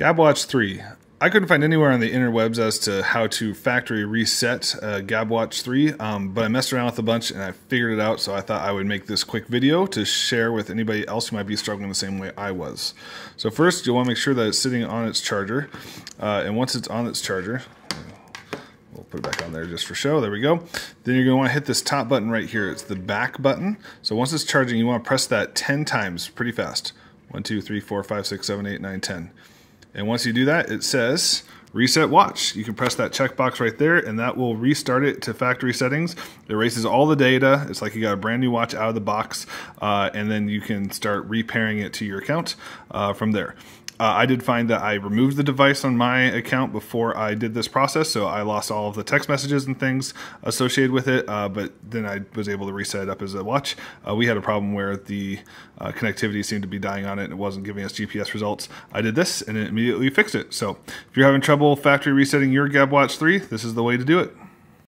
Gabb Watch 3. I couldn't find anywhere on the interwebs as to how to factory reset Gabb Watch 3, but I messed around with a bunch and I figured it out, so I thought I would make this quick video to share with anybody else who might be struggling the same way I was. So first, you'll want to make sure that it's sitting on its charger, and once it's on its charger, we'll put it back on there just for show. There we go. Then you're going to want to hit this top button right here. It's the back button. So once it's charging, you want to press that 10 times pretty fast. 1, 2, 3, 4, 5, 6, 7, 8, 9, 10. And once you do that, it says reset watch. You can press that checkbox right there and that will restart it to factory settings. It erases all the data. It's like you got a brand new watch out of the box, and then you can start repairing it to your account from there. I did find that I removed the device on my account before I did this process, so I lost all of the text messages and things associated with it, but then I was able to reset it up as a watch. We had a problem where the connectivity seemed to be dying on it and it wasn't giving us GPS results. I did this and it immediately fixed it. So if you're having trouble factory resetting your Gabb Watch 3, this is the way to do it.